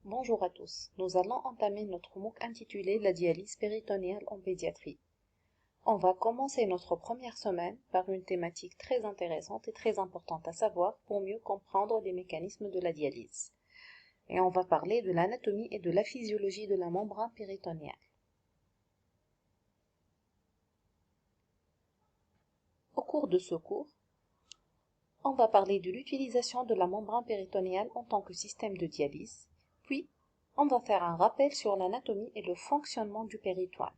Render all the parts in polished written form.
Bonjour à tous, nous allons entamer notre MOOC intitulé La dialyse péritonéale en pédiatrie. On va commencer notre première semaine par une thématique très intéressante et très importante à savoir pour mieux comprendre les mécanismes de la dialyse. Et on va parler de l'anatomie et de la physiologie de la membrane péritonéale. Au cours de ce cours, on va parler de l'utilisation de la membrane péritonéale en tant que système de dialyse, puis on va faire un rappel sur l'anatomie et le fonctionnement du péritoine.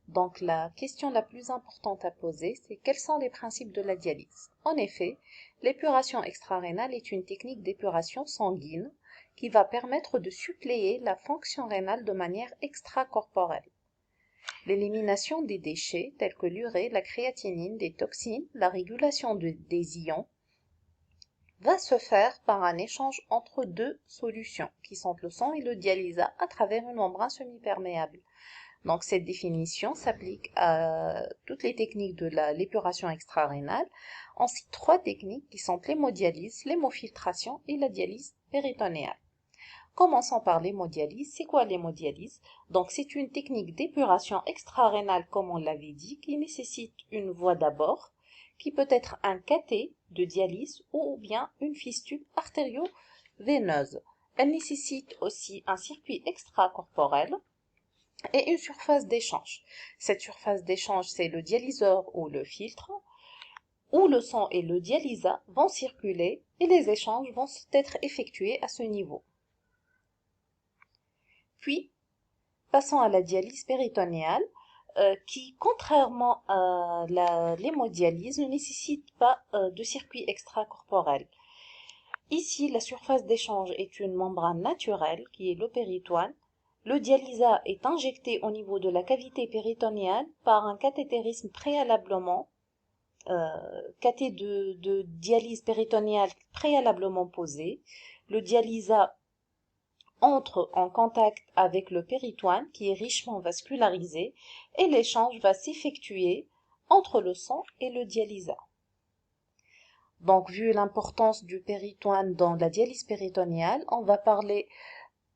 Donc la question la plus importante à poser, c'est quels sont les principes de la dialyse? En effet, l'épuration extrarénale est une technique d'épuration sanguine qui va permettre de suppléer la fonction rénale de manière extracorporelle. L'élimination des déchets tels que l'urée, la créatinine, des toxines, la régulation des ions va se faire par un échange entre deux solutions qui sont le sang et le dialysat à travers une membrane semi-perméable. Donc cette définition s'applique à toutes les techniques de l'épuration extrarénale. On cite trois techniques qui sont l'hémodialyse, l'hémofiltration et la dialyse péritonéale. Commençons par l'hémodialyse. C'est quoi l'hémodialyse? Donc c'est une technique d'épuration extrarénale, comme on l'avait dit, qui nécessite une voie d'abord, qui peut être un cathé de dialyse ou bien une fistule artério-veineuse. Elle nécessite aussi un circuit extracorporel et une surface d'échange. Cette surface d'échange, c'est le dialyseur ou le filtre, où le sang et le dialysat vont circuler et les échanges vont être effectués à ce niveau. Puis, passons à la dialyse péritonéale, qui, contrairement à l'hémodialyse, ne nécessite pas de circuit extracorporel. Ici, la surface d'échange est une membrane naturelle, qui est le péritoine. Le dialysat est injecté au niveau de la cavité péritonéale par un cathétérisme préalablement, cathé de dialyse péritonéale préalablement posé. Le dialysat entre en contact avec le péritoine qui est richement vascularisé et l'échange va s'effectuer entre le sang et le dialysat. Donc, vu l'importance du péritoine dans la dialyse péritonéale, on va parler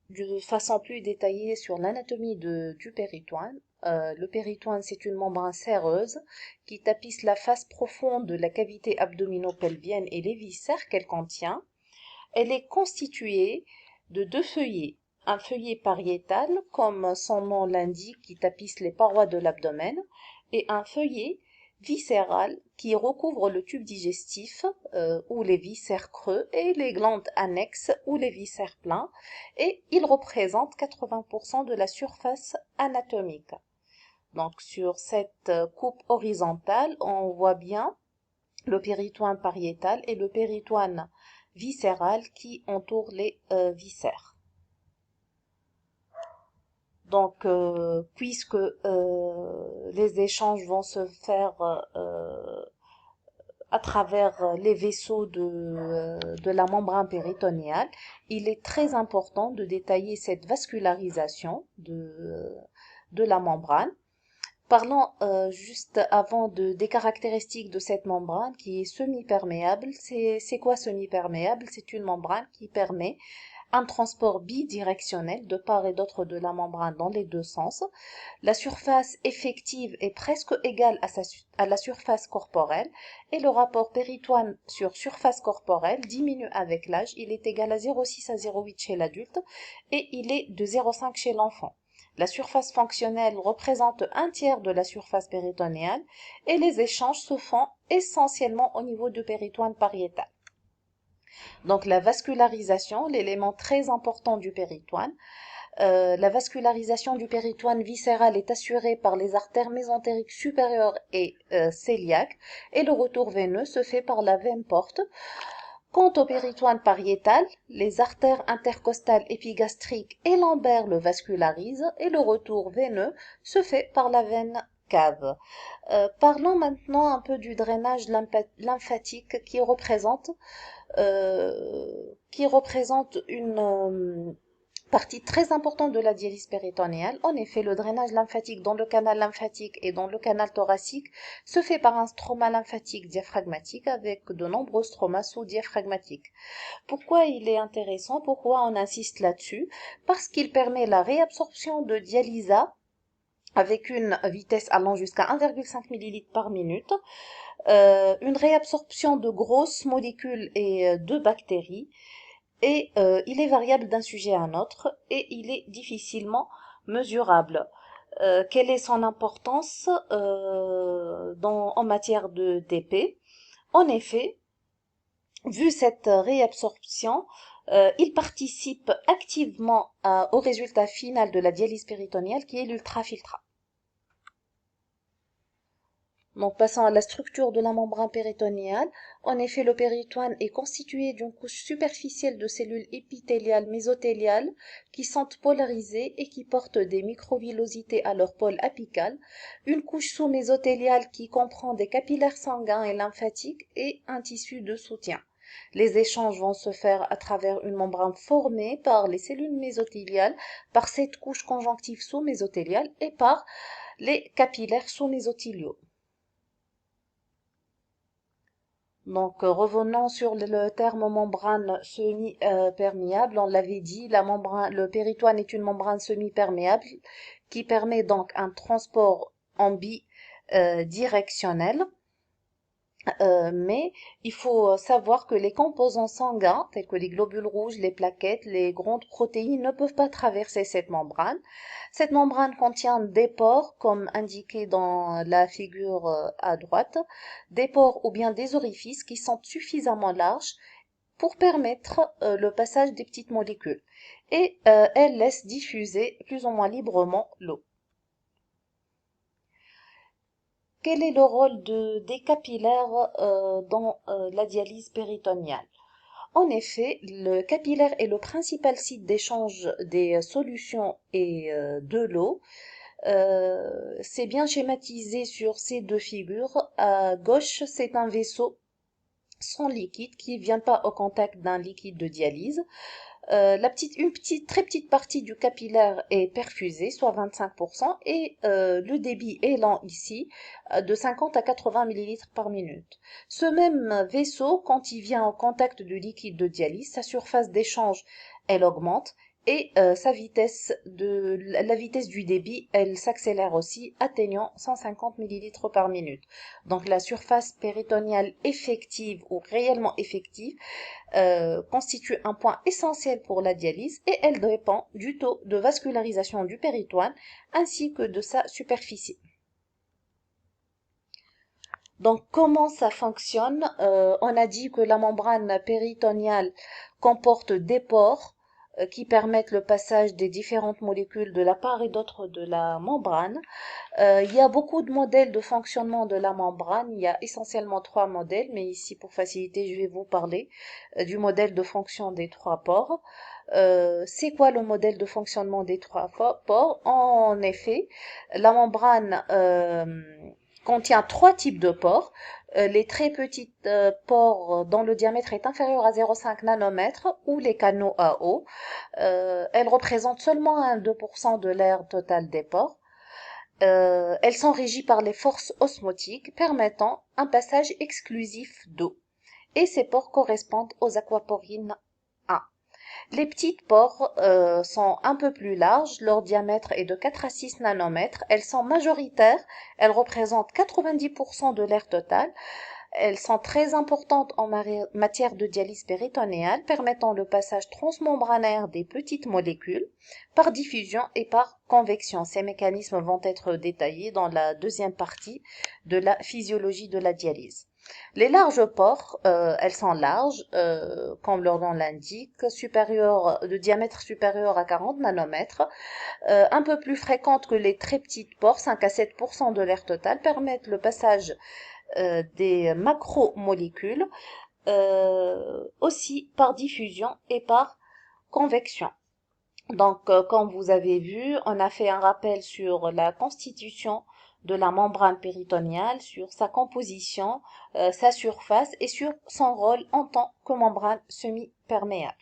de façon plus détaillée sur l'anatomie du péritoine. Le péritoine, c'est une membrane séreuse qui tapisse la face profonde de la cavité abdominopelvienne et les viscères qu'elle contient. Elle est constituée de deux feuillets. Un feuillet pariétal, comme son nom l'indique, qui tapisse les parois de l'abdomen, et un feuillet viscéral qui recouvre le tube digestif ou les viscères creux et les glandes annexes ou les viscères pleins, et il représente 80% de la surface anatomique. Donc sur cette coupe horizontale, on voit bien le péritoine pariétal et le péritoine viscéral qui entoure les viscères. Donc, puisque les échanges vont se faire à travers les vaisseaux de la membrane péritonéale, il est très important de détailler cette vascularisation de la membrane. Parlons juste avant des caractéristiques de cette membrane qui est semi-perméable. C'est quoi semi-perméable? C'est une membrane qui permet un transport bidirectionnel de part et d'autre de la membrane dans les deux sens. La surface effective est presque égale à la surface corporelle et le rapport péritoine sur surface corporelle diminue avec l'âge. Il est égal à 0,6 à 0,8 chez l'adulte et il est de 0,5 chez l'enfant. La surface fonctionnelle représente un tiers de la surface péritonéale et les échanges se font essentiellement au niveau du péritoine pariétal. Donc la vascularisation, l'élément très important du péritoine. La vascularisation du péritoine viscéral est assurée par les artères mésentériques supérieures et cœliaques et le retour veineux se fait par la veine porte. Quant au péritoine pariétal, les artères intercostales épigastriques et lombaires le vascularisent et le retour veineux se fait par la veine cave. Parlons maintenant un peu du drainage lymphatique qui représente Partie très importante de la dialyse péritonéale. En effet, le drainage lymphatique dans le canal lymphatique et dans le canal thoracique se fait par un stroma lymphatique diaphragmatique avec de nombreux stromas sous-diaphragmatiques. Pourquoi il est intéressant? Pourquoi on insiste là-dessus? Parce qu'il permet la réabsorption de dialysa avec une vitesse allant jusqu'à 1,5 ml par minute, une réabsorption de grosses molécules et de bactéries, et il est variable d'un sujet à un autre et il est difficilement mesurable. Quelle est son importance en matière de TP? En effet, vu cette réabsorption, il participe activement au résultat final de la dialyse péritonéale qui est l'ultrafiltrat. Donc, passons à la structure de la membrane péritonéale. En effet, le péritoine est constitué d'une couche superficielle de cellules épithéliales mésothéliales qui sont polarisées et qui portent des microvillosités à leur pôle apical, une couche sous-mésothéliale qui comprend des capillaires sanguins et lymphatiques et un tissu de soutien. Les échanges vont se faire à travers une membrane formée par les cellules mésothéliales, par cette couche conjonctive sous-mésothéliale et par les capillaires sous-mésothéliaux. Donc, revenons sur le terme membrane semi-perméable. On l'avait dit, le péritoine est une membrane semi-perméable qui permet donc un transport en bidirectionnel. Mais il faut savoir que les composants sanguins, tels que les globules rouges, les plaquettes, les grandes protéines, ne peuvent pas traverser cette membrane. Cette membrane contient des pores, comme indiqué dans la figure à droite, des pores ou bien des orifices qui sont suffisamment larges pour permettre le passage des petites molécules. Et elles laissent diffuser plus ou moins librement l'eau. Quel est le rôle des capillaires dans la dialyse péritonéale? En effet, le capillaire est le principal site d'échange des solutions et de l'eau. C'est bien schématisé sur ces deux figures. À gauche, c'est un vaisseau sans liquide qui ne vient pas au contact d'un liquide de dialyse. Très petite partie du capillaire est perfusée, soit 25%, et le débit est lent ici, de 50 à 80 ml par minute. Ce même vaisseau, quand il vient en contact du liquide de dialyse, sa surface d'échange, elle augmente, et la vitesse du débit, elle s'accélère aussi, atteignant 150 ml par minute. Donc la surface péritonéale effective ou réellement effective constitue un point essentiel pour la dialyse et elle dépend du taux de vascularisation du péritoine ainsi que de sa superficie. Donc, comment ça fonctionne? On a dit que la membrane péritonéale comporte des pores qui permettent le passage des différentes molécules de la part et d'autre de la membrane. Il y a beaucoup de modèles de fonctionnement de la membrane. Il y a essentiellement 3 modèles, mais ici, pour faciliter, je vais vous parler du modèle de fonction des 3 pores. C'est quoi le modèle de fonctionnement des 3 pores? En effet, la membrane contient 3 types de pores. Les très petits pores dont le diamètre est inférieur à 0,5 nanomètres ou les canaux à eau. Elles représentent seulement 2% de l'air total des pores. Elles sont régies par les forces osmotiques permettant un passage exclusif d'eau. Et ces pores correspondent aux aquaporines A. Les petites pores sont un peu plus larges, leur diamètre est de 4 à 6 nanomètres. Elles sont majoritaires, elles représentent 90% de l'air total. Elles sont très importantes en matière de dialyse péritonéale, permettant le passage transmembranaire des petites molécules par diffusion et par convection. Ces mécanismes vont être détaillés dans la deuxième partie de la physiologie de la dialyse. Les larges pores, elles sont larges, comme leur nom l'indique, de diamètre supérieur à 40 nanomètres, un peu plus fréquentes que les très petites pores, 5 à 7% de l'air total, permettent le passage des macromolécules, aussi par diffusion et par convection. Donc, comme vous avez vu, on a fait un rappel sur la constitution de la membrane péritonéale, sur sa composition, sa surface et sur son rôle en tant que membrane semi-perméable.